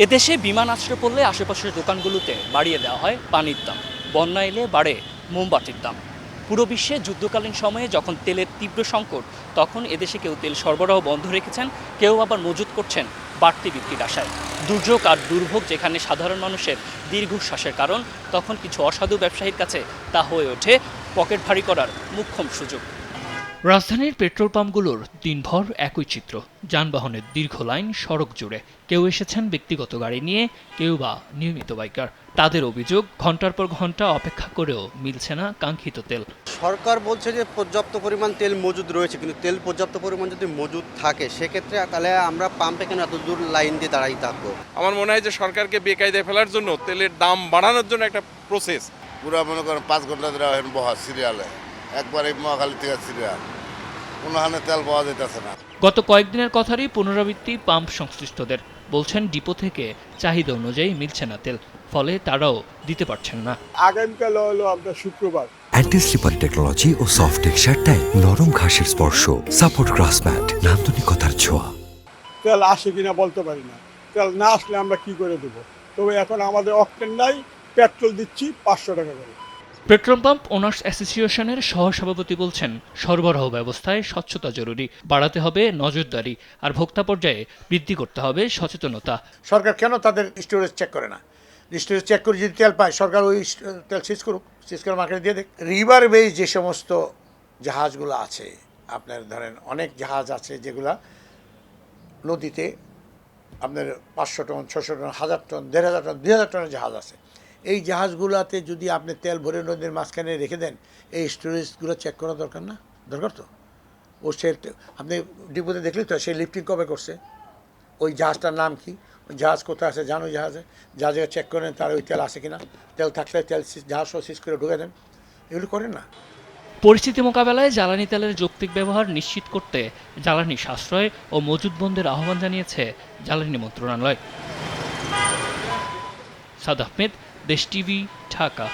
এদেশে বিমান আশ্রয় পড়লে আশেপাশের দোকানগুলোতে বাড়িয়ে দেওয়া হয় পানির দাম, বন্যা এলে বাড়ে মোমবাতির দাম। পুরো বিশ্বে যুদ্ধকালীন সময়ে যখন তেলের তীব্র সংকট, তখন এদেশে কেউ তেল সরবরাহ বন্ধ রেখেছেন, কেউ আবার মজুত করছেন বাড়তি বিক্রির আশায়। দুর্যোগ আর দুর্ভোগ যেখানে সাধারণ মানুষের দীর্ঘশ্বাসের কারণ, তখন কিছু অসাধু ব্যবসায়ীর কাছে তা হয়ে ওঠে পকেট ভারী করার মোক্ষম সুযোগ। রাজধানীর পেট্রোল পাম্পগুলোর দিনভর একই চিত্র, যানবাহনের দীর্ঘ লাইন সড়ক জুড়ে। কেউ এসেছেন ব্যক্তিগত গাড়ি নিয়ে, কেউ বা নিয়মিত বাইকার। তাদের অভিযোগ, ঘন্টার পর ঘন্টা অপেক্ষা করেও মিলছে না কাঙ্ক্ষিত তেল। সরকার বলছে যে পর্যাপ্ত পরিমাণ তেল মজুদ রয়েছে, কিন্তু তেল পর্যাপ্ত পরিমাণ যদি মজুদ থাকে সেক্ষেত্রে তাহলে আমরা পাম্পে কেন এত দূর লাইন দিয়ে দাঁড়াই থাকবো? আমার মনে হয় যে সরকারকে বেকায়দায় ফেলার জন্য তেলের দাম বাড়ানোর জন্য একটা প্রসেস। পুরা মনে করেন 5 ঘন্টা ধরে বহা সিরিয়ালে, একবারে মহাখালী থেকে সিরিয়াল, কোনোখানে তেল পাওয়া যেতেছে না। গত কয়েকদিনের কথারই পুনরাবৃত্তি পাম্প সংশ্লিষ্টদের। বলছেন ডিপো থেকে চাহিদা অনুযায়ী মিলছে না তেল, ফলে তারাও দিতে পারছেন না। আগামীকাল হলো আপনার শুক্রবার। অ্যান্টি স্লিপার টেকনোলজি ও সফট টেক্সচার টাইল, নরম ঘাসের স্পর্শ, সাপোর্ট গ্রাস ম্যাট, নান্দনিকতার ছোঁয়া। তেল আসে কিনা বলতে পারি না, তেল না আসলে আমরা কি করে দেবো। তবে এখন আমাদের অকটেন নাই, পেট্রোল দিচ্ছি 500 টাকা করে। পেট্রোল পাম্প ওনার্স অ্যাসোসিয়েশনের সহসভাপতি বলছেন, সরবরাহ ব্যবস্থায় স্বচ্ছতা জরুরি, বাড়াতে হবে নজরদারি, আর ভোক্তা পর্যায়ে বৃদ্ধি করতে হবে সচেতনতা। সরকার কেন তাদের স্টোরেজ চেক করে না? স্টোরেজ চেক করে যদি তেল পায়, সরকার ওই তেল সিজ করুক, সিজ করে মার্কেটে দিয়ে দেখ। রিভার বেজ যে সমস্ত জাহাজগুলো আছে, আপনার ধরেন অনেক জাহাজ আছে যেগুলা নদীতে আপনার 500 টন, 600 টন, 1000 টন, 1500 টন, 2000 টনের জাহাজ আছে। এই জাহাজগুলোতে যদি আপনি তেল ভরে নদীর মাঝখানে রেখে দেন, এই স্টোরেজগুলো চেক করা দরকার না? দরকার তো। ও সে আপনি ডিপোতে দেখলেই তো সে লিফটিং কবে করছে, ওই জাহাজটার নাম কি, ওই জাহাজ কোথায় আছে জানো, জাহাজে চেক করেন তার ওই তেল আছে কিনা, তেল থাকলে তেল জাহাজ সহ সিজ করে ঢুকে দেন, এগুলো করেন না। পরিস্থিতি মোকাবেলায় জ্বালানি তেলের যৌক্তিক ব্যবহার নিশ্চিত করতে জ্বালানি সাশ্রয় ও মজুত বন্ধের আহ্বান জানিয়েছে জ্বালানি মন্ত্রণালয়। সাদ আহমেদ, দেশ টিভি, ঢাকা।